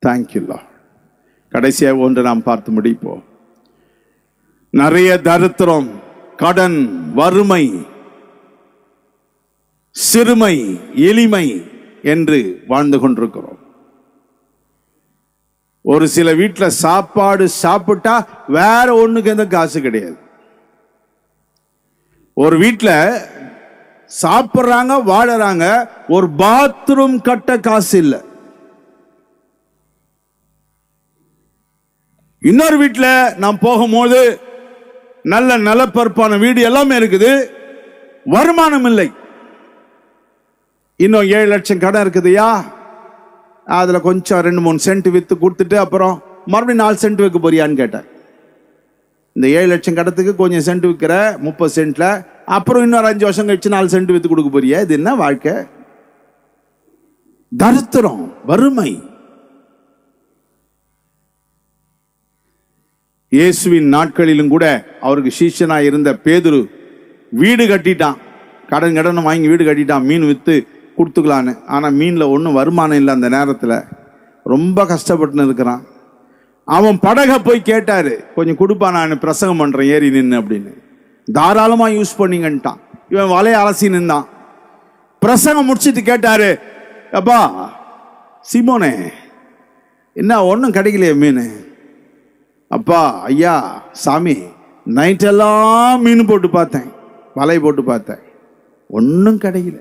தேங்க்யூல்லா. கடைசியாக ஒன்று நாம் பார்த்து முடிப்போம். நிறைய தரித்திரம், கடன், வறுமை, சிறுமை, எளிமை என்று வாழ்ந்து கொண்டிருக்கிறோம். ஒரு சில வீட்டில் சாப்பாடு சாப்பிட்டா வேற ஒண்ணுக்கு எந்த காசு கிடையாது. ஒரு வீட்டில் சாப்பிட்றாங்க, வாழறாங்க, ஒரு பாத்ரூம் கட்ட காசு இல்லை. இன்னொரு வீட்டில் நாம் போகும்போது நல்ல நிலப்பரப்பான வீடு எல்லாமே இருக்குது, வருமானம் இல்லை. இன்னும் 7 லட்சம் கடன் இருக்குதுயா, அதில் கொஞ்சம் 2-3 சென்ட் விற்று கொடுத்துட்டு அப்புறம் மறுபடியும் 4 சென்ட் வைக்க போறியான்னு கேட்டேன். இந்த 7 லட்சம் கடத்துக்கு கொஞ்சம் சென்ட் விற்கிற 30 சென்ட்ல, அப்புறம் இன்னொரு 5 வருஷம் கழிச்சு 4 சென்ட் விற்று கொடுக்க போறியா? இது என்ன வாழ்க்கை? தரித்திரம், வறுமை. இயேசுவின் நாட்களிலும் கூட அவருக்கு சீஷனாய் இருந்த பேதுரு வீடு கட்டிட்டான். கடன் வாங்கி வீடு கட்டிட்டான், மீன் விற்று கொடுத்துக்கலான்னு. ஆனால் மீனில் ஒன்றும் வருமானம் இல்லை. அந்த நேரத்தில் ரொம்ப கஷ்டப்பட்டு இருக்கிறான். அவன் படகை போய் கேட்டாரு, கொஞ்சம் கொடுப்பா, நான் பிரசங்கம் பண்ணுறேன் ஏறி நின்று அப்படின்னு. தாராளமாக யூஸ் பண்ணிங்கன்ட்டான். இவன் வலையை அலசி நின்றான். பிரசங்கம் முடிச்சுட்டு கேட்டாரு, அப்பா சிமோனே, என்ன ஒன்றும் கிடைக்கலையே மீன்? அப்பா ஐயா சாமி, நைட்டெல்லாம் மீன் போட்டு பார்த்தேன், வலை போட்டு பார்த்தேன், ஒன்றும் கிடைக்கல.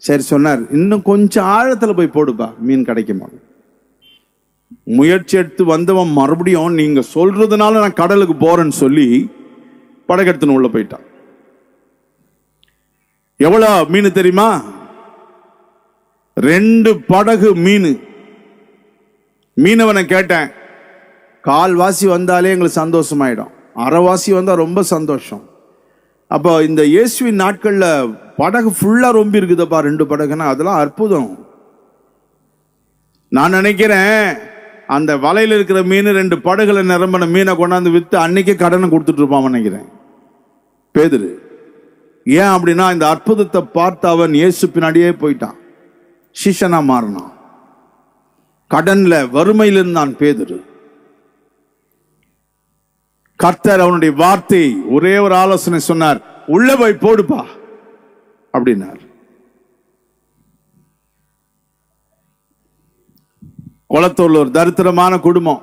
சரி சொன்னார், இன்னும் கொஞ்சம் ஆழத்தில் போய் போடுப்பா, மீன் கிடைக்குமா. முயற்சி எடுத்து வந்தவன் மறுபடியும் நீங்க சொல்றதுனால நான் கடலுக்கு போறேன்னு சொல்லி படகெடுத்துன்னு உள்ள போயிட்டான். எவ்வளவு மீன் தெரியுமா? 2 படகு மீன். மீனவனை கேட்டேன், கால்வாசி வந்தாலே எங்களுக்கு சந்தோஷமாயிடும், அரைவாசி வந்தா ரொம்ப சந்தோஷம். அப்போ இந்த இயேசுவின் நாட்களில் படகு ஃபுல்லா ரொம்ப இருக்குதுப்பா, 2 படகுன்னா அதெல்லாம் அற்புதம். நான் நினைக்கிறேன் அந்த வலையில் இருக்கிற மீன் 2 படகுல நிரம்பின மீனை கொண்டாந்து வித்து அன்னைக்கே கடனை கொடுத்துட்டு இருப்பான் நினைக்கிறேன் பேதுரு. ஏன் அப்படின்னா இந்த அற்புதத்தை பார்த்து அவன் இயேசு பின்னாடியே போயிட்டான், சிஷ்யனா மாறினான். கடன்ல வறுமையில் இருந்தான் பேதுரு. கர்த்தர் அவனுடைய வார்த்தை ஒரே ஒரு ஆலோசனை சொன்னார், உள்ள போய் போடுப்பா அப்படின்னார். குளத்தூர்ல ஒரு தரித்திரமான குடும்பம்.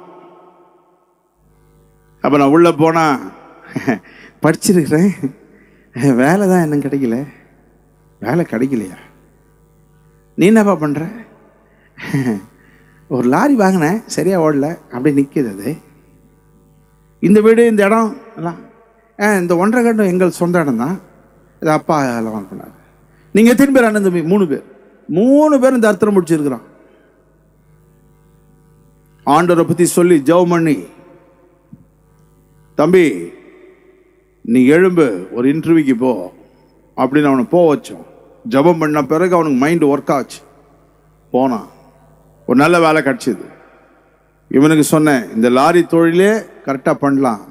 அப்ப நான் உள்ள போனா, படிச்சிருக்கிறேன், வேலை தான் என்ன கிடைக்கல. வேலை கிடைக்கலையா? நீ என்னப்பா பண்ற? ஒரு லாரி வாங்கினேன், சரியா ஓடல, அப்படியே நிற்கிது. அது இந்த வீடு, இந்த இடம் எல்லாம் இந்த 1.5 கட்டம் எங்கள் சொந்த இடம் தான். இது அப்பா எல்லாம் பண்ணார். நீங்கள் எத்தனை பேர் அண்ணன் தம்பி? 3 பேர். 3 பேரும் இந்த அர்த்தம் முடிச்சிருக்கிறான். ஆண்டவரை பற்றி சொல்லி ஜெபம் பண்ணி, தம்பி நீ எழும்பு ஒரு இன்டர்வியூக்கு போ அப்படின்னு அவனை போக வச்சோம். ஜெபம் பண்ண பிறகு அவனுக்கு மைண்டு ஒர்க் ஆச்சு. போனான், ஒரு நல்ல வேலை கிடச்சிது. இவனுக்கு சொன்னேன், இந்த லாரி தொழிலே கரெக்டாக பண்ணலாம்,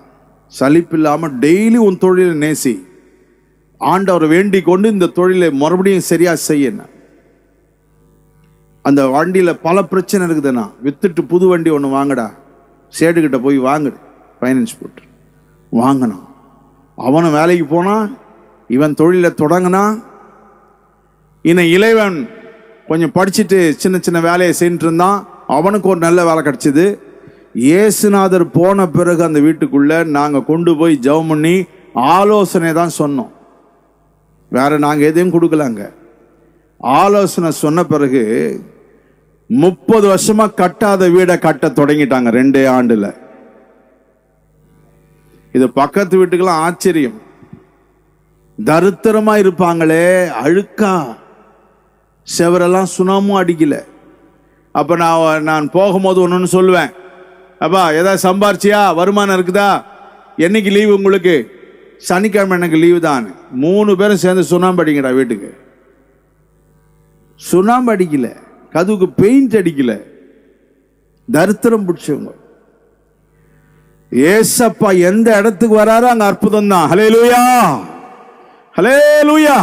சலிப்பு இல்லாமல் டெய்லி உன் தொழிலை நேசி, ஆண்டவரை வேண்டிக் கொண்டு இந்த தொழிலை மறுபடியும் சரியா செய்ய. அந்த வண்டியில் பல பிரச்சனை இருக்குதுண்ணா, வித்துட்டு புது வண்டி ஒன்று வாங்கடா, சேடுகிட்ட போய் வாங்குடு, ஃபைனான்ஸ் போட்டு வாங்கினான். அவனும் வேலைக்கு போனான், இவன் தொழிலை தொடங்கினான். இன்னும் இளைவன் கொஞ்சம் படிச்சுட்டு சின்ன சின்ன வேலையை செஞ்சுட்டு இருந்தான். அவனுக்கு ஒரு நல்ல வேலை கிடைச்சிது. இயேசுநாதர் போன பிறகு அந்த வீட்டுக்குள்ள நாங்கள் கொண்டு போய் ஜெபம் பண்ணி ஆலோசனை தான் சொன்னோம், வேற நாங்கள் எதையும் கொடுக்கலாங்க. ஆலோசனை சொன்ன பிறகு 30 வருஷமா கட்டாத வீடை கட்ட தொடங்கிட்டாங்க 2 ஆண்டுல. இது பக்கத்து வீட்டுக்கெல்லாம் ஆச்சரியம். தரித்திரமா இருப்பாங்களே, அழுக்கா, செவரெல்லாம் சுண்ணாமும் அடிக்கல. அப்ப நான் போகும்போது ஒன்னு சொல்லுவேன், அப்பா ஏதாவது சம்பாரிச்சியா, வருமானம் இருக்குதா, என்னைக்கு லீவு உங்களுக்கு? சனிக்கிழமை எனக்கு லீவு தான். 3 பேரும் சேர்ந்து சுண்ணாம்பு அடிங்கடா வீட்டுக்கு. சுண்ணாம்பு அடிக்கல, கதுவுக்கு பெயிண்ட் அடிக்கல, தரித்திரம் பிடிச்சவங்க. ஏசப்பா எந்த இடத்துக்கு வராரோ அங்க அற்புதம் தான். ஹல்லேலூயா, ஹல்லேலூயா.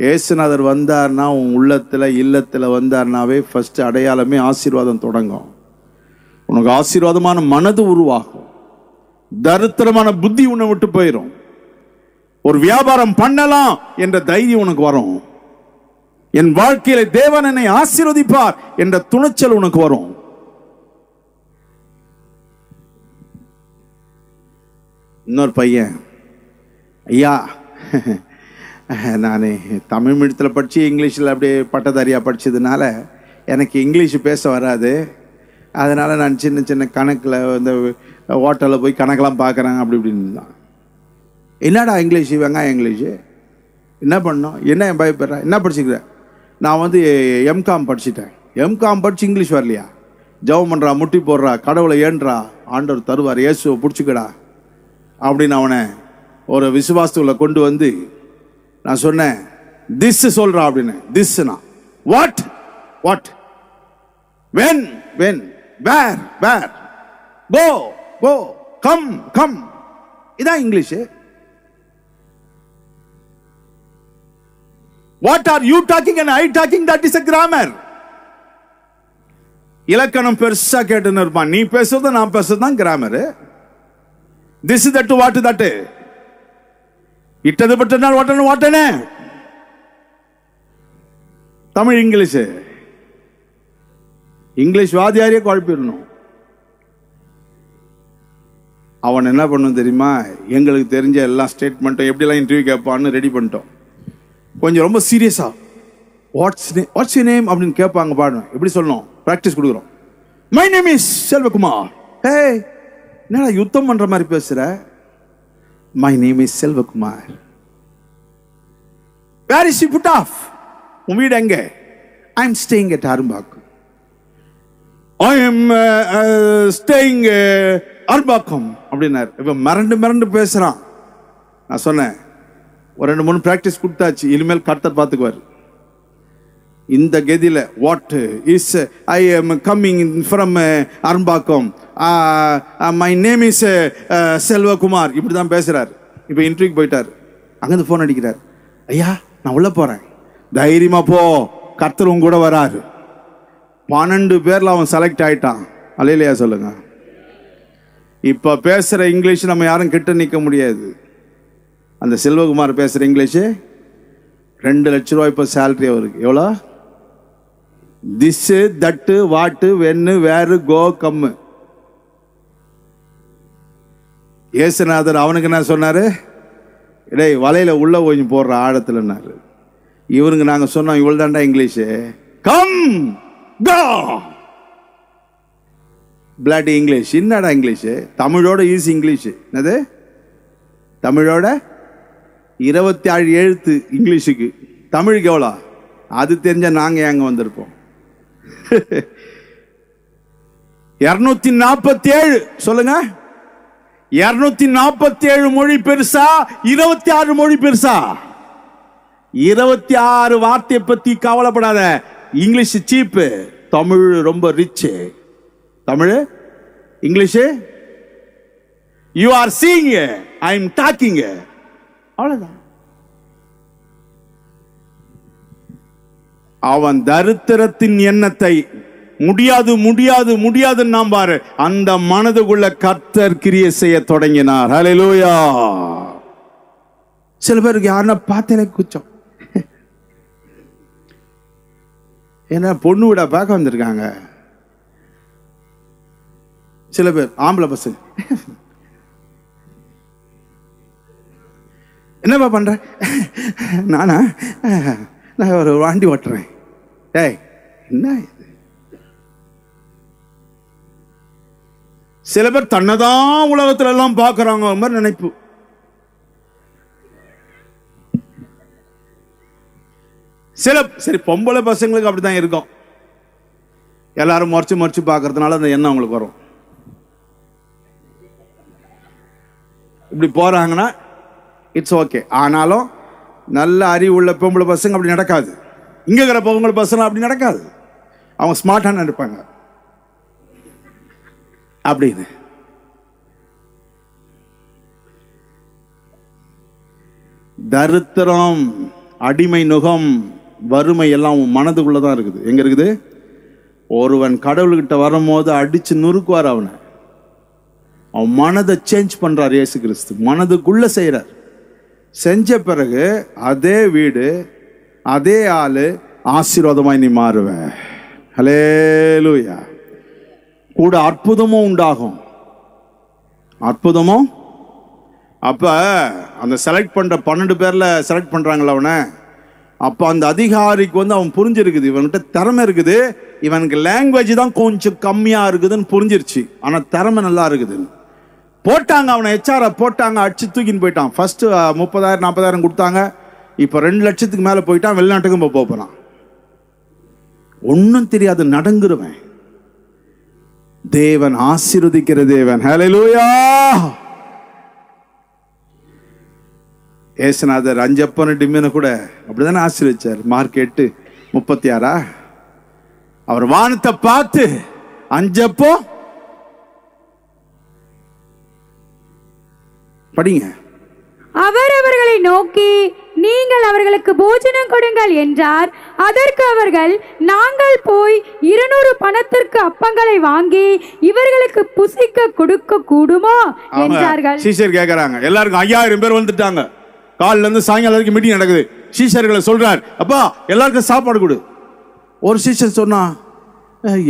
இயேசுநாதர் வந்தார்னா உன் உள்ளத்தில் இல்லத்தில் வந்தார்னாவே ஃபர்ஸ்ட் அடையாளமே ஆசீர்வாதம் தொடங்கும். உனக்கு ஆசீர்வாதமான மனது உருவாகும். தரித்திரமான புத்தி உன்னை விட்டு போயிடும். ஒரு வியாபாரம் பண்ணலாம் என்ற தைரியம் உனக்கு வரும். என் வாழ்க்கையில தேவன் என்னை ஆசீர்வதிப்பார் என்ற துணிச்சல் உனக்கு வரும். இன்னொரு பையன், ஐயா நான் தமிழ் மீடியத்தில் படித்து இங்கிலீஷில் அப்படியே பட்டதாரியாக படித்ததுனால எனக்கு இங்கிலீஷ் பேச வராது. அதனால் நான் சின்ன சின்ன கணக்கில் இந்த ஹோட்டலில் போய் கணக்கெல்லாம் பார்க்குறேன் அப்படி இப்படின்னு தான். என்னடா இங்கிலீஷு, வெங்காயம் இங்கிலீஷு, என்ன பண்ணோம், என்ன பயப்படுற, என்ன படிச்சுக்கிறேன்? நான் வந்து எம்காம் படிச்சுட்டேன். எம்காம் படித்து இங்கிலீஷ் வரலையா? ஜெபம் பண்ணுறா, முட்டி போடுறா, கடவுளை ஏன்றா, ஆண்டவர் தருவார், இயேசுவை பிடிச்சிக்கடா அப்படின்னு அவனை ஒரு விசுவாசத்துக்குள்ள கொண்டு வந்து நான் சொன்னேன், திஸ் சொல்றா அப்படின்னு. திஸ்னா what, what, when, when, where, where, go, go, come, come, இதான் English. What are you talking and I talking? That is a grammar. இலக்கணம் பெருசா கேட்டுன்னு இருப்பான். நீ பேசுறது நான் பேசுறது தான் grammar. This that what that, இட்டது பட்டனால் வாட்டன வாட்டன. தமிழ் இங்கிலீஷ், இங்கிலீஷ் வாதியாரியே குழப்பிடணும். அவன் என்ன பண்ணும் தெரியுமா? எங்களுக்கு தெரிஞ்ச எல்லா ஸ்டேட்மெண்ட்டும் எப்படிலாம் இன்டர்வியூ கேட்பான்னு ரெடி பண்ணிட்டோம். கொஞ்சம் ரொம்ப சீரியஸா வாட்ஸ் யூ நேம் அப்படின்னு கேட்பாங்க. பாடுவேன், எப்படி சொல்லணும், ப்ராக்டிஸ் கொடுக்குறோம். My name is Selvakumar. ஏய், என்னடா யுத்தம் பண்ற மாதிரி பேசுற? My name is Selvakumar. Where is you put off? உன் வீடு எங்க? I am staying at Arumbakkam. I am staying Arumbakkam அப்படின்னாரு. இப்ப மிரண்டு மிரண்டு பேசுறான். நான் சொன்னேன், ஒரு 2-3 ப்ராக்டிஸ் கொடுத்தாச்சு, இனிமேல் கர்த்தர் பார்த்துக்குவார். இந்த கதியில் what is, I am coming from Arumbakkam, my name is Selvakumar, இப்படி தான் பேசுகிறார். இப்போ இன்டர்வியூக்கு போயிட்டார். அங்கேருந்து ஃபோன் அடிக்கிறார், ஐயா நான் உள்ளே போகிறேன், தைரியமாக போ, கர்த்தர் உங்க கூட வராரு. 12 பேரில் அவன் செலக்ட் ஆகிட்டான். அல்லேலூயா சொல்லுங்க. இப்போ பேசுகிற இங்கிலீஷ் நம்ம யாரும் கிட்ட நிற்க முடியாது. அந்த செல்வகுமார் பேசுகிற இங்கிலீஷு 2 லட்ச ரூபாய் இப்போ சேலரி அவருக்கு. எவ்வளோ? திஸ் தட்டு வாட்டு வென்னு வேறு கோ கம்மு. இயேசுநாதர் அவனுக்கு என்ன சொன்னாரு? இடேய் வலையில உள்ள கொஞ்சம் போடுற ஆழத்துலன்னாரு. இவனுக்கு நாங்கள் சொன்னோம், இவ்வளோ தாண்டா English, come go flat English. என்னடா இங்கிலீஷு? தமிழோட ஈஸி இங்கிலீஷு. என்னது தமிழோட 27 எழுத்து இங்கிலீஷுக்கு. தமிழுக்கு எவ்வளோ? அது தெரிஞ்சா நாங்கள் எங்க வந்திருப்போம். 247 சொல்லுங்க. 247 மொழி பெருசா 26 மொழி பெருசா? 26 வார்த்தையை பத்தி கவலைப்படாத. இங்கிலீஷ் சீப்பு, தமிழ் ரொம்ப rich. Tamil English you are seeing, I am talking, அவ்வளவுதான். அவன் தரித்திரத்தின் எண்ணத்தை முடியாது முடியாது முடியாது நாம் பாரு, அந்த மனதுக்குள்ள கர்த்தர் கிரியை செய்ய தொடங்கினார். ஹல்லேலூயா. சில பேருக்கு யாருன்னா பார்த்தே குச்சம், ஏன்னா பொண்ணு விட பார்க்க வந்திருக்காங்க. சில பேர் ஆம்பளை பசங்க, என்னப்பா பண்ற? நானா, நான் ஒரு வண்டி ஓட்டுறேன். டேய் என்ன இது? சில பேர் தன்னதான் உலகத்துல எல்லாம் பார்க்கறாங்க மாதிரி நினைப்பு. சரி பொம்பளை பசங்களுக்கு அப்படிதான் இருக்கும். எல்லாரும் மறைச்சு மறைச்சு பார்க்கறதுனால அந்த எண்ணம் அவங்களுக்கு வரும். இப்படி போறாங்கன்னா இட்ஸ் ஓகே. ஆனாலும் நல்ல அறிவு உள்ள பொம்பளை பசங்க அப்படி நடக்காது. இங்க இருக்கிற பொம்பளை பசங்க அப்படி நடக்காது. அவங்க ஸ்மார்ட்டா நினைப்பாங்க அப்படின்னு. தரித்திரம் அடிமை நுகம், வறுமை எல்லாம் உன் மனதுக்குள்ளதான் இருக்குது. எங்க இருக்குது? ஒருவன் கடவுள்கிட்ட வரும்போது அடிச்சு நுறுக்குவார் அவனை. அவன் மனதை சேஞ்ச் பண்றார் இயேசு கிறிஸ்து. மனதுக்குள்ள செய்யறார். செஞ்ச பிறகு அதே வீடு, அதே ஆளு ஆசீர்வாதமாய் நீ மாறுவ. ஹல்லேலூயா. கூட அற்புதமும் உண்டாகும். அற்புதமும். அப்ப அந்த செலக்ட் பண்ற 12 பேர்ல செலக்ட் பண்றாங்களா அவனை. அப்ப அந்த அதிகாரிக்கு அவன் புரிஞ்சிருக்குது, இவன்கிட்ட திறமை இருக்குது, இவனுக்கு லாங்குவேஜ் தான் கொஞ்சம் கம்மியா இருக்குதுன்னு புரிஞ்சிருச்சு, ஆனா திறமை நல்லா இருக்குது. போட்டாங்க அவனை, HR போட்டாங்க, அடிச்சு தூக்கின்னு போயிட்டான். ஃபர்ஸ்ட் 30,000 40,000 கொடுத்தாங்க. இப்ப 2 லட்சத்துக்கு மேல போயிட்டான். வெளிநாட்டுக்கும் போறான். ஒன்னும் தெரியாது, நடங்குருவன். தேவன் ஆசீர்வதிக்கிற தேவன். ஹல்லேலூயா. ஏசுநாதர் 5 அப்பம் 2 மீனை கூட அப்படிதானே ஆசீர்வதிச்சார். மார்க் 8:36. அவர் வானத்தை பார்த்து 5 அப்பம் படிங்க. அவர் அவர்களை நோக்கி, நீங்கள் அவர்களுக்கு போஜனம் கொடுங்கள் என்றார். அதற்கு அவர்கள், நாங்கள் போய் 200 பணத்திற்கு அப்பங்களை வாங்கி இவர்களுக்கு புசிக்க கொடுக்க கூடுமோ என்றார்கள். சீஷர் கேட்கறாங்க. எல்லாருக்கும் 5000 பேர் வந்துட்டாங்க. காலையில இருந்து சாயங்காலம் வரைக்கும் மீட்டிங் நடக்குது. சீஷர்களை சொல்றார், அப்பா எல்லாருக்கும் சாப்பாடு கொடு. ஒரு சீஷர் சொன்னா,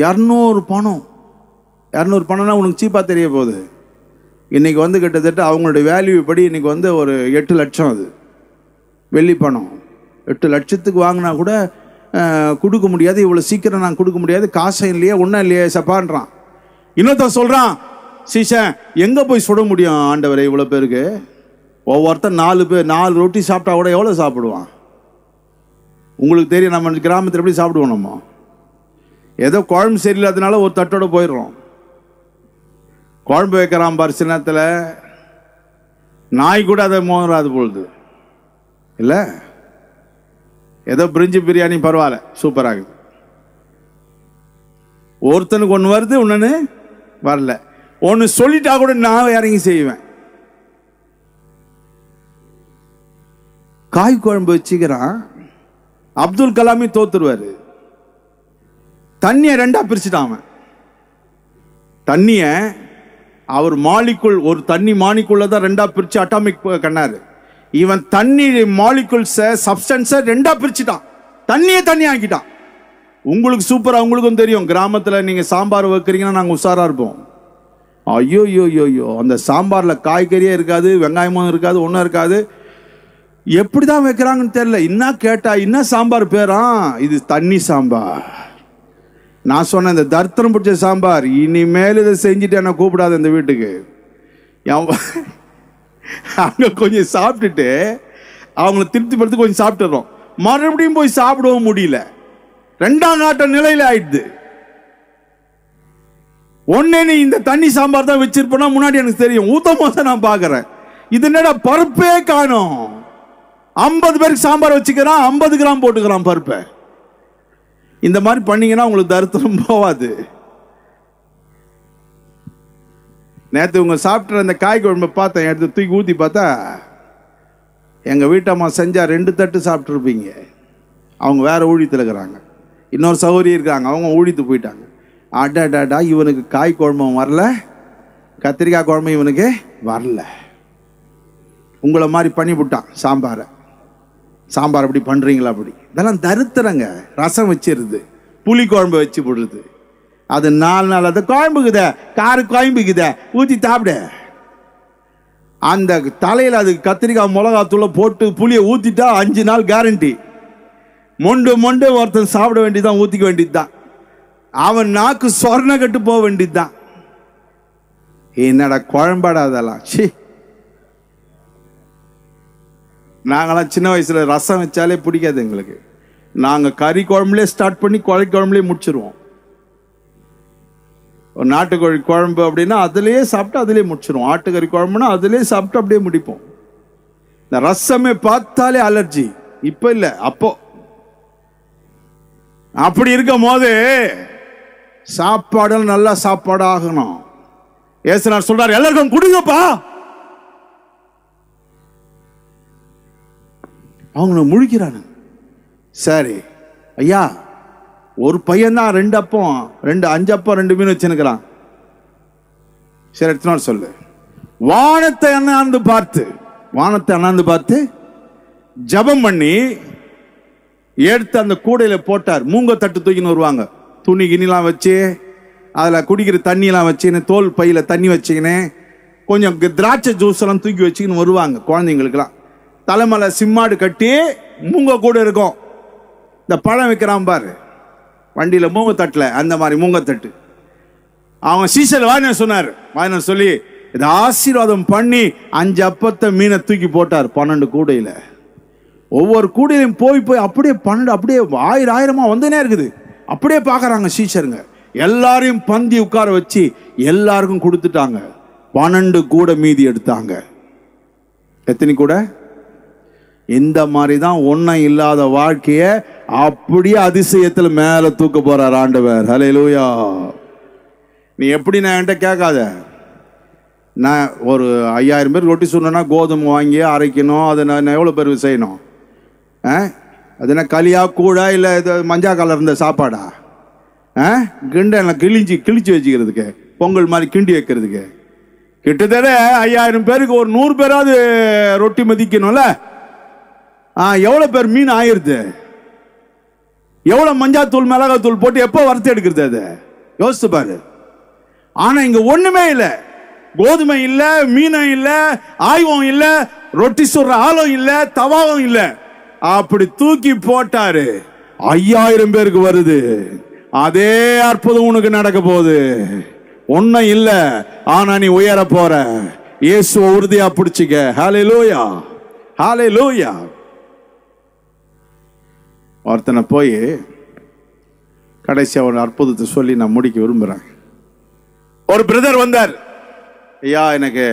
200 பணம். 200 பணம்னா உனக்கு சீப்பா தெரிய போகுது. இன்னைக்கு கிட்டத்தட்ட அவங்களுடைய வேல்யூ படி இன்னைக்கு ஒரு 8 லட்சம். அது வெள்ளி பணம். 8 லட்சத்துக்கு வாங்கினா கூட கொடுக்க முடியாது. இவ்வளவு சீக்கிரம் நான் கொடுக்க முடியாது, காசம் இல்லையே, ஒன்றும் இல்லையே சப்பான்றான். இன்னொருத்தன் சொல்றான், சீசன் எங்க போய் சுட முடியும் ஆண்டவரை இவ்வளவு பேருக்கு? ஒவ்வொருத்தன் 4 ரொட்டி சாப்பிட்டா கூட எவ்வளவு சாப்பிடுவான்? உங்களுக்கு தெரியும், நம்ம கிராமத்தில் எப்படி சாப்பிடுவோம். நம்ம ஏதோ குழம்பு சரியில்லாதனால ஒரு தட்டோட போயிடுறோம். குழம்பு வைக்கிறான் பாரு சின்னத்தில், நாய் கூட அதை மோதுறாது பொழுது இல்லை. ஏதோ பிரிஞ்சு பிரியாணி பரவாயில்ல, சூப்பராகுது. ஒருத்தனுக்கு ஒன்று வருது, ஒன்னு வரல. ஒன்று சொல்லிட்டா கூட நான் இறங்கி செய்வேன். காய் குழம்பு வச்சுக்கிறான். அப்துல் கலாமி தோத்துருவாரு. தண்ணியை 2ஆ பிரிச்சுட்டான் அவன். தண்ணிய அவர் மாலிக்குள், ஒரு தண்ணி மாலிக்குள்ளதான் 2ஆ பிரிச்சு அட்டாமிக் கண்ணாரு. இவன் தண்ணி மாலிகுல்ஸை, சப்ஸ்டன்ஸை 2ஆ பிரிச்சுட்டான். தண்ணியை தண்ணி ஆக்கிட்டான். உங்களுக்கு சூப்பரா, உங்களுக்கும் தெரியும், கிராமத்துல நீங்க சாம்பார் வைக்கிறீங்கன்னா நாங்க உஷாரா இருப்போம். ஐயோ ஐயோ ஐயோ, அந்த சாம்பார்ல காய்கறியே இருக்காது, வெங்காயமும் இருக்காது, ஒன்றும் இருக்காது. எப்படிதான் வைக்கிறாங்கன்னு தெரியல. என்ன கேட்டா, என்ன சாம்பார் பேரா? இது தண்ணி சாம்பார். நான் சொன்னேன், இந்த தர்த்தனம் பிடிச்ச சாம்பார், இனிமேல் இதை செஞ்சுட்டு என்ன கூப்பிடாத இந்த வீட்டுக்கு. அங்க கொஞ்சம் சாப்பிட்டுட்டு அவங்களை திருப்திப்படுத்தி கொஞ்சம் சாப்பிட்டுறோம். மறுபடியும் போய் சாப்பிடவும் முடியல. 2ஆம் நாட்ட நிலையில ஆயிடுது. ஒன்னே நீ இந்த தண்ணி சாம்பார் தான் வச்சிருப்பா, முன்னாடி எனக்கு தெரியும், ஊத்த மோசம் நான் பாக்குறேன். இது என்னடா பருப்பே காணும். 50 பேருக்கு சாம்பார் வச்சுக்கிறான், 50 கிராம் போட்டுக்கிறான் பருப்பை. இந்த மாதிரி பண்ணீங்கன்னா உங்களுக்கு தரித்திரம் போவாது. நேற்று உங்க சாப்பிட்ற அந்த காய் குழம்பு பார்த்தேன், எடுத்து தூக்கி ஊற்றி பார்த்தா எங்கள் வீட்டம்மா செஞ்சா 2 தட்டு சாப்பிட்ருப்பீங்க. அவங்க வேற ஊழியத்தில் இருக்கிறாங்க. இன்னொரு சௌகரியம் இருக்காங்க, அவங்க ஊழித்து போயிட்டாங்க. அடாடாடா, இவனுக்கு காய் குழம்பும் வரல, கத்திரிக்காய் குழம்பு இவனுக்கு வரல. உங்களை மாதிரி பண்ணி விட்டான் சாம்பாரை. சாம்பார் அப்படி பண்றீங்களா? அப்படி இதெல்லாம் தருத்துறங்க. ரசம் வச்சிருது, புளி குழம்பு வச்சு போடுறது, அது 4 நாள் அது குழம்புக்குத, காரு குழம்புக்குத, ஊற்றி சாப்பிட. அந்த தலையில் அது கத்திரிக்காய் மிளகாத்தூளை போட்டு புளியை ஊற்றிட்டா 5 நாள் கேரண்டி. மொண்டு ஒருத்தன் சாப்பிட வேண்டியதுதான், ஊற்றிக்க வேண்டியதுதான். அவன் நாக்கு சொர்ண கட்டு போக வேண்டியதுதான். என்னடா குழம்பாடா அதெல்லாம். சி, நாங்களாம் சின்ன வயசுல ரசம் வச்சாலே பிடிக்காது எங்களுக்கு. நாங்க கறி குழம்புலேயே ஸ்டார்ட் பண்ணி கோழி குழம்புலேயே முடிச்சிருவோம். ஒரு நாட்டுக்கோழி குழம்பு அப்படின்னா அதுலேயே சாப்பிட்டு அதுலேயே முடிச்சிருவோம். ஆட்டுக்கறி குழம்புனா அதுலேயே சாப்பிட்டு அப்படியே முடிப்போம். இந்த ரசமே பார்த்தாலே அலர்ஜி. இப்ப இல்லை, அப்போ. அப்படி இருக்கும் போது சாப்பாடு நல்லா சாப்பாடு ஆகணும். ஏசுநாதர் சொல்றாரு, எல்லாருக்கும் கொடுங்கப்பா. அவங்கள முழிக்கிறானுங்க. சரி ஐயா, ஒரு பையன்தான் 2 அப்பம் 5 அப்பம் 2 மீன் வச்சுன்னுக்கிறான். சரி எடுத்துனாலும் சொல்லு. வானத்தை அண்ணாந்து பார்த்து ஜபம் பண்ணி எடுத்து அந்த கூடையில போட்டார். மூங்க தட்டு தூக்கின்னு வருவாங்க, துணி கிணிலாம் வச்சு அதில் குடிக்கிற தண்ணியெல்லாம் வச்சுக்கின்னு, தோல் பையில தண்ணி வச்சுக்கின்னு, கொஞ்சம் திராட்சை ஜூஸ் எல்லாம் தூக்கி வச்சுக்கின்னு வருவாங்க. குழந்தைங்களுக்கெல்லாம் தலைமலை சிம்மாடு கட்டி மூங்க கூட இருக்கும். இந்த பழம் வைக்கிறான் பாரு வண்டியில மூங்கத்தட்டில், அந்த மாதிரி மூங்கத்தட்டு. அவன் சீசல் வாங்கின சொன்னார். வாங்கின சொல்லி இதை ஆசீர்வாதம் பண்ணி 5 அப்பத்தை மீனை தூக்கி போட்டார் 12 கூடையில. ஒவ்வொரு கூடையிலையும் போய் அப்படியே 12 அப்படியே 1000 வந்துனே இருக்குது. அப்படியே பார்க்கறாங்க சீஷருங்க. எல்லாரையும் பந்தி உட்கார வச்சு எல்லாருக்கும் கொடுத்துட்டாங்க. 12 கூடை மீதி எடுத்தாங்க. எத்தனை கூட? இந்த மாதிரி தான் ஒன்றும் இல்லாத வாழ்க்கைய அப்படியே அதிசயத்தில் மேல தூக்க போறார் ஆண்டவர். ஹல்லேலூயா. நீ எப்படி நான் என்கிட்ட கேட்காத. நான் ஒரு 5000 பேர் ரொட்டி சொன்னா கோதுமை வாங்கி அரைக்கணும். அதை நான் எவ்வளோ பேர் செய்யணும்? அது என்ன களியா கூழா இல்லை இது மஞ்சா கலர் இருந்த சாப்பாடா? கிண்டை கிழிச்சு வச்சுக்கிறதுக்கு, பொங்கல் மாதிரி கிண்டி வைக்கிறதுக்கு. கிட்டத்தட்ட 5000 பேருக்கு ஒரு 100 பேராவது ரொட்டி மதிக்கணும்ல. எவ்வளோ பேர் மீன் ஆயிருது? எவ்வளோ மஞ்சாத்தூள் மிளகாத்தூள் போட்டு எப்போ வறுத்து எடுக்கிறது? அதை யோசிச்சு பாரு. ஆனா இங்க ஒண்ணுமே இல்லை. கோதுமை இல்லை, மீனும் இல்லை, ஆய்வம் இல்லை, ரொட்டி சுடுற ஆளும் இல்லை, தவாவும் இல்லை. அப்படி தூக்கி போட்டாரு. 5000 பேருக்கு வருது. அதே அற்புதம் உனக்கு நடக்க போகுது. ஒன்னும் இல்ல, ஆனா நீ உயர போற. இயேசுவை உறுதியா பிடிச்சிக்க. ஹல்லேலூயா, ஹல்லேலூயா. ஒருத்தனை போய் கடைசியா ஒரு அற்புதத்தை சொல்லி நான் முடிக்க விரும்புறேன். ஒரு பிரதர் வந்தார். ஐயா, எனக்கு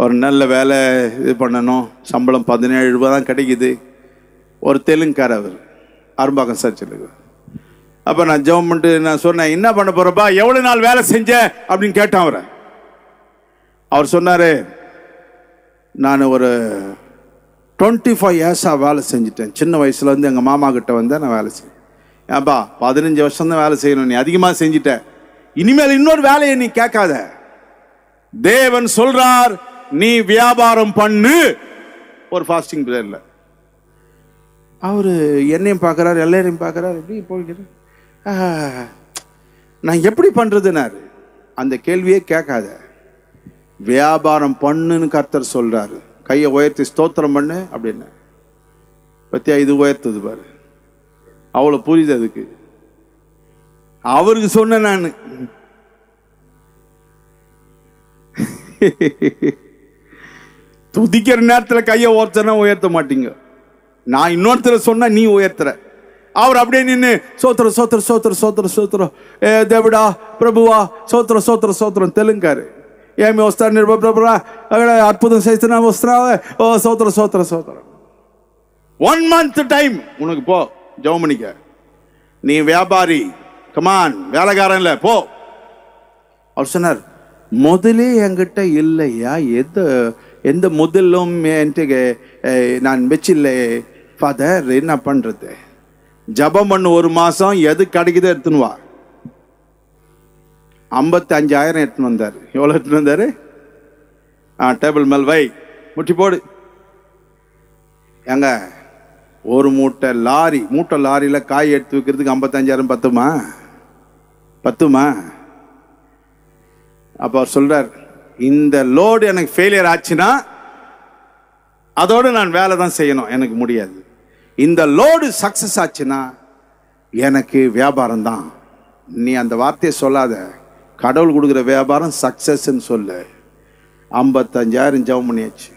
ஒரு நல்ல வேலை இது பண்ணணும், சம்பளம் 17 ரூபாய் தான் கிடைக்குது. ஒரு தெலுங்குக்கார அவர், அரும்பாக்கம் சர்ச்சில். அப்போ நான் ஜெபம் பண்ணிட்டு நான் சொன்னேன், என்ன பண்ண போறப்பா, எவ்வளோ நாள் வேலை செஞ்ச அப்படின்னு கேட்டேன் அவரை. அவர் சொன்னார், நான் ஒரு 25 இயர்ஸாக வேலை செஞ்சுட்டேன். சின்ன வயசுலேருந்து எங்கள் மாமா கிட்ட வந்து நான் வேலை செய்வேன். ஏன்பா 15 வருஷம் தான் வேலை செய்யணும், நீ அதிகமாக செஞ்சுட்ட, இனிமேல் இன்னொரு வேலையை நீ கேட்காத. தேவன் சொல்றார், நீ வியாபாரம் பண்ணு. ஒரு ஃபாஸ்டிங் பிரேயர்ல அவரு என்னையும் பார்க்கறாரு, எல்லாரையும் பார்க்கறாரு. எப்படி போய்கிறேன், நான் எப்படி பண்றதுனாரு. அந்த கேள்வியே கேட்காத, வியாபாரம் பண்ணுன்னு கர்த்தர் சொல்றாரு. கையை உயர்த்தி ஸ்தோத்திரம் பண்ணு அப்படின்னு. பத்தியா, இது உயர்த்தது பாரு, அவ்வளோ புரியுது. அதுக்கு அவருக்கு சொன்ன நான் துதிக்கிற நேரத்தில் கையை ஓர்த்தனா உயர்த்த மாட்டீங்க. நான் இன்னொருத்தர் சொன்னா நீ உயர்த்துற. அவர் அப்படியே நின்று சோத்திர சோத்திர சோத்திர சோத்திர சோத்திரம், ஏ தேவடா பிரபுவா சோத்திர சோத்திர சோத்திரம். தெலுங்காரு ஏమి వస్తారు నిర్భరా అక్కడ అద్భుతం చేస్తున్నా వస్తున్నావా, ఓ సోత్ర సోత్ర సోత్ర. 1 month டைம் உனக்கு. போ ஜெபமணிக்க. நீ வியாபாரி, கமான், வேலைக்காரன் இல்லை, போ. அவர் சொன்னார், முதலே என்கிட்ட இல்லையா, எந்த முதலும் என்கிட்ட நான் வச்சில்லை ஃபாதர், என்ன பண்றது. ஜபம் பண்ணு 1 மாசம், எது கிடைக்குதோ எடுத்துன்னு வா. 55,000 எடுத்துன்னு வந்தார். எவ்வளோ எடுத்துன்னு வந்தாரு? டேபிள் மேல் வை, முட்டி போடு. ஏங்க, ஒரு மூட்டை லாரியில் காய் எடுத்து வைக்கிறதுக்கு 55,000 பத்துமா? அப்போ அவர் சொல்றார், இந்த லோடு எனக்கு ஃபெயிலியர் ஆச்சுன்னா அதோடு நான் வேலை தான் செய்யணும், எனக்கு முடியாது. இந்த லோடு சக்சஸ் ஆச்சுன்னா எனக்கு வியாபாரம் தான். நீ அந்த வார்த்தையை சொல்லாத, கடவுள் கொடுக்குற வியாபாரம் சக்சஸ்ன்னு சொல்லு. 55,000 ஜெபம் பண்ணியாச்சு.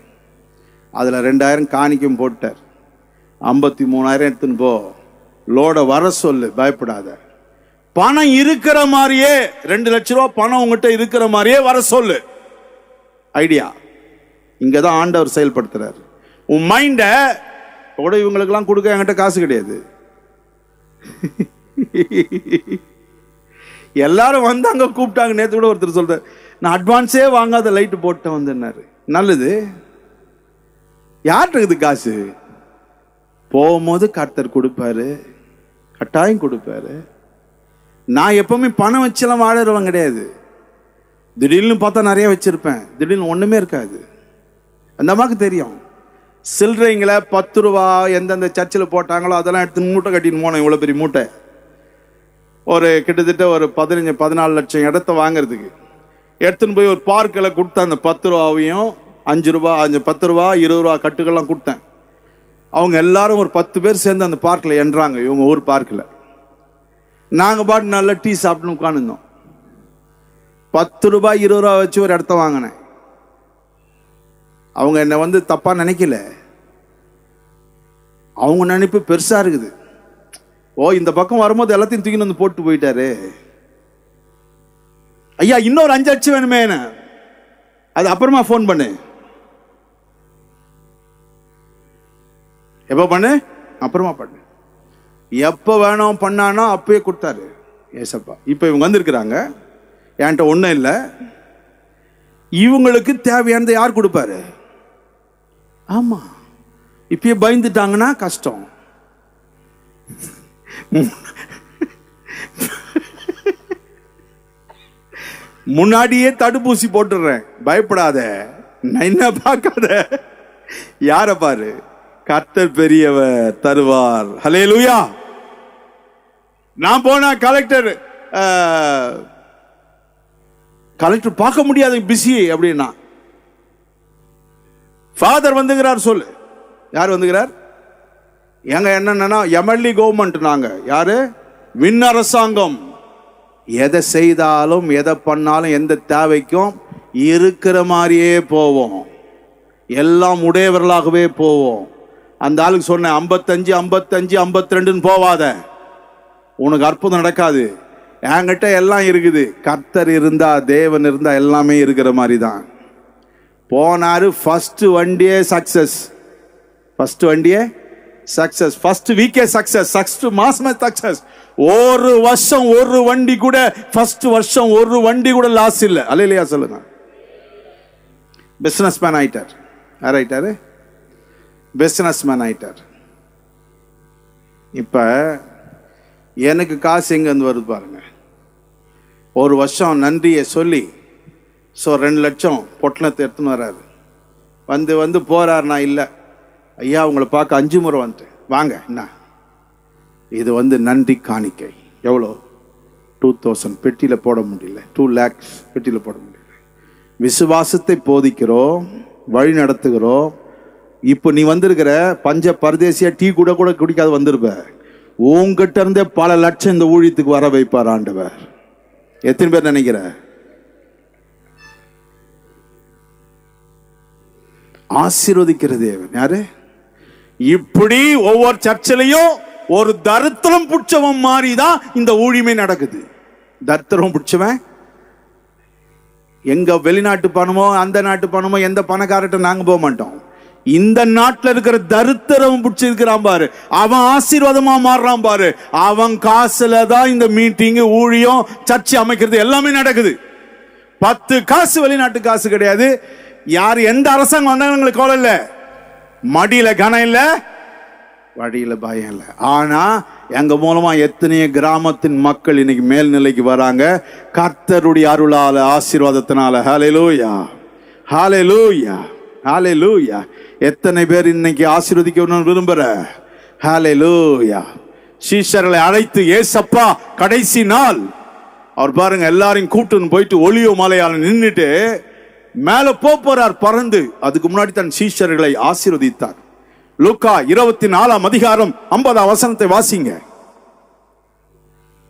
அதில் 2,000 காணிக்கும் போட்டார். 53,000 எடுத்துன்னு போ, லோட வர சொல்லு, பயப்படாத. பணம் இருக்கிற மாதிரியே 2 லட்ச ரூபா பணம் உங்ககிட்ட இருக்கிற மாதிரியே வர சொல்லு. ஐடியா இங்கதான் ஆண்டவர் செயல்படுத்துறாரு. உன் மைண்ட கூட இவங்களுக்கெல்லாம் கொடுக்க என்கிட்ட காசு கிடையாது. எல்லாரும் வந்தாங்க, கூப்பிட்டாங்க. நேற்று கூட ஒருத்தர் சொல்றாரு, நான் அட்வான்ஸே வாங்காத லைட்டு போட்டு வந்தேன்னாரு. நல்லது, யார்கிட்ட இருக்குது காசு? போகும்போது கர்த்தர் கொடுப்பாரு, கட்டாயம் கொடுப்பாரு. நான் எப்பவுமே பணம் வச்செல்லாம் வாழறவன் கிடையாது. திடீர்னு பார்த்தா நிறைய வச்சிருப்பேன், திடீர்னு ஒண்ணுமே இருக்காது. அந்த அம்மாவுக்கு தெரியும். சில்லறைங்களை 10 ரூபா எந்தெந்த சர்ச்சில் போட்டாங்களோ அதெல்லாம் எடுத்து மூட்டை கட்டின்னு போனோம். இவ்வளோ பெரிய மூட்டை, ஒரு கிட்டத்தட்ட ஒரு 14 லட்சம் இடத்த வாங்கிறதுக்கு எடுத்துன்னு போய் ஒரு பார்க்கில் கொடுத்தேன். அந்த 10 ரூபாவையும் 5 ரூபா 10 ரூபா 20 ரூபா கட்டுக்கெல்லாம் கொடுத்தேன். அவங்க எல்லாரும் ஒரு 10 பேர் சேர்ந்து அந்த பார்க்கில் என்றாங்க, இவங்க ஊர் பார்க்கில். நாங்கள் பாட்டு நல்லா டீ சாப்பிட்டுன்னு உட்காந்துருந்தோம். 10 ரூபா 20 ரூபா வச்சு ஒரு இடத்த வாங்கினேன். அவங்க என்னை வந்து தப்பா நினைக்கல, அவங்க நினைப்பு பெருசா இருக்குது. ஓ, இந்த பக்கம் வரும்போது எல்லாத்தையும் தூக்கின்னு வந்து போட்டு போயிட்டாரு. ஐயா இன்னொரு 5 லட்சம் வேணுமே, அது அப்புறமா ஃபோன் பண்ணு. எப்போ பண்ணு? அப்புறமா பண்ணு. எப்போ வேணும் பண்ணானோ அப்பயே கொடுத்தாரு ஏசப்பா. இப்போ இவங்க வந்திருக்கிறாங்க, என்கிட்ட ஒன்றும் இல்லை. இவங்களுக்கு தேவையானதை யார் கொடுப்பாரு? ஆமா, இப்பயே பயந்துட்டாங்கன்னா கஷ்டம். முன்னாடியே தடுப்பூசி போட்டுடுறேன், பயப்படாத, நான் என்ன பார்க்காத, யார பாரு, கர்த்தர் பெரியவர் தருவார். ஹல்லேலூயா. நான் போனா கலெக்டர் பார்க்க முடியாது, பிஸி அப்படின்னா. ஃபாதர் வந்துகிறார் சொல்லு. யார் வந்துகிறார்? எங்க என்னன்னா எம்எல்ஏ கவர்மெண்ட். நாங்க யாரு? வின் அரசாங்கம். எதை செய்தாலும் எதை பண்ணாலும் எந்த தேவைக்கும் இருக்கிற மாதிரியே போவோம், எல்லாம் உடையவர்களாகவே போவோம். அந்த ஆளுக்கு சொன்ன 55 55 52ன்னு போவாத, உனக்கு அற்புதம் நடக்காது. என்கிட்ட எல்லாம் இருக்குது. கர்த்தர் இருந்தா, தேவன் இருந்தா எல்லாமே இருக்கிற மாதிரி தான். போனாரு, ஃபர்ஸ்ட் வண்டியே சக்சஸ், ஃபர்ஸ்ட் வண்டியே சக்சஸ், ஃபர்ஸ்ட் வீக்கே சக்சஸ், ஃபர்ஸ்ட் மாசமே சக்சஸ். ஒரு வருஷம் ஒரு வண்டி கூட, ஃபர்ஸ்ட் வருஷம் ஒரு வண்டி கூட லாஸ் இல்லை. அல்லேலூயா சொல்லுங்க. பிசினஸ் மேன் ஆயிட்டார். யார் ஆயிட்டாரு? பிசினஸ் மேன் ஆயிட்டார். இப்ப எனக்கு காசு எங்க வந்து வருது பாருங்க. ஒரு வருஷம் நன்றியை சொல்லி 2 லட்சம் பொட்டலத்தை எடுத்துன்னு வர்றாரு. வந்து போறாரு. நான் இல்லை ஐயா, உங்களை பார்க்க 5 முறை வந்துட்டேன், வாங்க என்ன. இது நன்றி காணிக்கை. எவ்வளோ? 2000 பெட்டியில் போட முடியல, 2 lakhs பெட்டியில் போட முடியல. விசுவாசத்தை போதிக்கிறோம், வழி நடத்துகிறோம். இப்போ நீ வந்திருக்கிற பஞ்ச பரதேசியா டீ கூட குடிக்காது வந்திருப்ப. உங்ககிட்ட இருந்தே பல லட்சம் இந்த ஊழியத்துக்கு வர வைப்பார் ஆண்டவர். எத்தனை பேர் நினைக்கிற? ஆசீர்வதிக்கிற தேவன் யாரு? இப்படி ஒவ்வொரு சர்ச்சிலையும் ஒரு தரித்திரம் புடிச்சவன் மாதிரிதான் இந்த ஊழியமே நடக்குது. தரித்திரம் புடிச்சவன் எங்க வெளிநாட்டு பணமோ அந்த நாட்டு பணமோ எந்த பணக்காரட்ட நாங்க போக மாட்டோம். இந்த நாட்டில் இருக்கிற தரித்திரம் பிடிச்சிருக்கிறான் பாரு, அவன் ஆசீர்வாதமா மாறுறான் பாரு. அவன் காசுல தான் இந்த மீட்டிங், ஊழியம், சர்ச்சை அமைக்கிறது எல்லாமே நடக்குது. 10 காசு வெளிநாட்டு காசு கிடையாது. யார் எந்த அரசாங்கம் வந்தாலும் எங்களுக்கு கவலை இல்லை. மடியில கனம் இல்லை, வழியில பயம் இல்லை. ஆனா எங்க மூலமா எத்தனையோ கிராமத்தின் மக்கள் இன்னைக்கு மேல்நிலைக்கு வராங்க, கர்த்தருடைய அருளால, ஆசீர்வாதத்தினால. ஹல்லேலூயா, ஹல்லேலூயா, ஹல்லேலூயா. எத்தனை பேர் இன்னைக்கு ஆசீர்வதிக்கணும்னு விரும்புற? ஹல்லேலூயா. சீஷர்களை அழைத்து, ஏசப்பா கடைசி நாள், அவர் பாருங்க எல்லாரையும் கூட்டுன்னு போயிட்டு ஒலியோ மலையால நின்றுட்டு மேல போறார் பறந்து. அதுக்கு முன்னாடி தன் சீஷர்களை ஆசீர்வதித்தார். லூக்கா 24ஆம் அதிகாரம் 50ஆம் வசனத்தை வாசிங்க.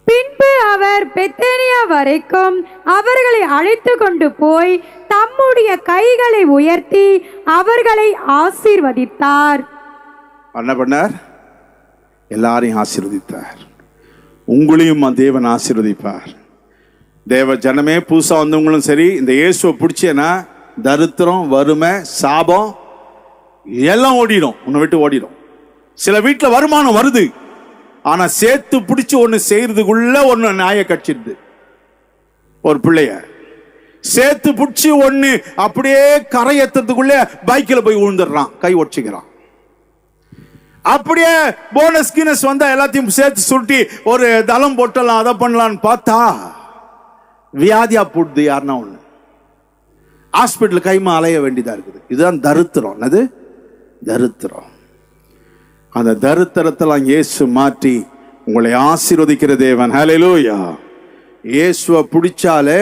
பின்பு அவர் பெத்தேனியா வரைக்கும் அவர்களை அழைத்து கொண்டு போய் தம்முடைய கைகளை உயர்த்தி அவர்களை ஆசீர்வதித்தார். என்ன பண்ணார்? எல்லாரையும் ஆசீர்வதித்தார். உங்களையும் தேவன் ஆசீர்வதிப்பார். தேவ ஜனமே, புதுசா வந்தவங்களும் சரி, இந்த இயேசுவை பிடிச்சேன்னா தரித்திரம், வறுமை, சாபம் எல்லாம் ஓடிடும், உன்னை விட்டு ஓடிடும். சில வீட்டில் வருமானம் வருது, ஆனா சேர்த்து பிடிச்சு ஒண்ணு செய்யறதுக்குள்ள ஒண்ணு நாய கட்சிடுது. ஒரு பிள்ளைய சேர்த்து பிடிச்சி ஒண்ணு அப்படியே கரை ஏத்துறதுக்குள்ள பைக்கில் போய் விழுந்துடுறான், கை ஒடிச்சுக்கிறான். அப்படியே போனஸ் கீனஸ் வந்தா எல்லாத்தையும் சேர்த்து சுருட்டி ஒரு தளம் போட்டலாம், அதை பண்ணலான்னு பார்த்தா வியாதியா போடுது யாருன்னா ஒண்ணு. ஹாஸ்பிட்டல் கைமா அலைய வேண்டியதா இருக்குது. இதுதான் தரித்திரம். அது தரித்திரம். அந்த தரித்திரத்தெல்லாம் இயேசு மாற்றி உங்களை ஆசீர்வதிக்கிற தேவன். ஹல்லேலூயா. இயேசுவை பிடிச்சாலே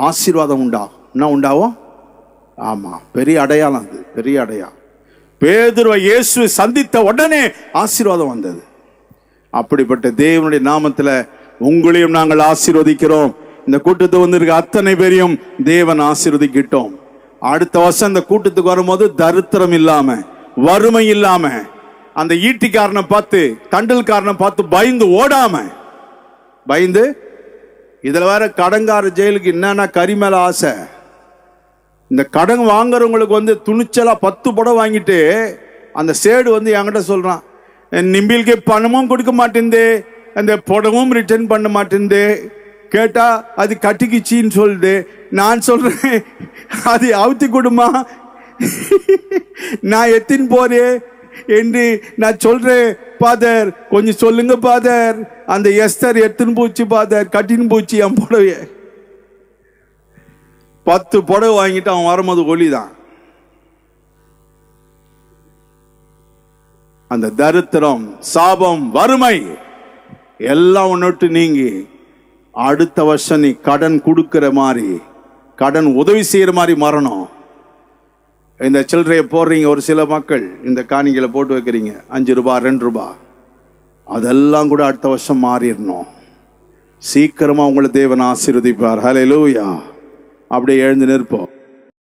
ஆசீர்வாதம் உண்டாகும். என்ன உண்டாகும்? ஆமா, பெரிய அடையாளம். அது பெரிய அடையாளம். பேதுருவை இயேசு சந்தித்த உடனே ஆசீர்வாதம் வந்தது. அப்படிப்பட்ட தேவனுடைய நாமத்தில் உங்களையும் நாங்கள் ஆசீர்வதிக்கிறோம். இந்த கூட்டத்துக்கு வந்திருக்க அத்தனை பேரையும் தேவன் ஆசீர்வதிக்கிட்டோம். அடுத்த வருஷம் இந்த கூட்டத்துக்கு வரும்போது தரித்திரம் இல்லாம, வறுமை இல்லாம, அந்த ஈட்டிக்காரனை பார்த்து, தண்டல்காரனை பார்த்து பயந்து ஓடாம, பயந்து இதுல வேற கடங்கார ஜெயிலுக்கு என்னன்னா கறி மேல ஆசை. இந்த கடன் வாங்குறவங்களுக்கு வந்து துணிச்சலா 10 புடவை வாங்கிட்டு அந்த சேடு வந்து என்கிட்ட சொல்றான், நிம்பிலுக்கு பணமும் கொடுக்க மாட்டேங்குது, அந்த புடவும் ரிட்டர்ன் பண்ண மாட்டேங்குது, கேட்டா அது கட்டிக்குச்சின்னு சொல்லுது. நான் சொல்றேன், அது அவுத்தி கொடுமா, நான் எத்தின் போறேன் என்று நான் சொல்றேன். பாதர் கொஞ்சம் சொல்லுங்க பாதர், அந்த எஸ்தர் எத்தின் போச்சு பாதர், கட்டின்னு போச்சு என் புடவைய. 10 புடவை வாங்கிட்டு அவன் வரும்போது ஒளிதான். அந்த தரித்திரம், சாபம், வறுமை எல்லாம் ஒன்னுட்டு நீங்கி அடுத்த வருஷம் நீ கடன் கொடுக்கிற மாதிரி, கடன் உதவி செய்யற மாதிரி மாறணும். இந்த சில்லறையை போடுறீங்க, ஒரு சில மக்கள் இந்த காணிகளை போட்டு வைக்கிறீங்க, 5 ரூபாய் 2 ரூபாய், அதெல்லாம் கூட அடுத்த வருஷம் மாறிடணும். சீக்கிரமா உங்களை தேவன் ஆசீர்வதிப்பார். ஹல்லேலூயா. அப்படியே எழுந்து நிற்போம்.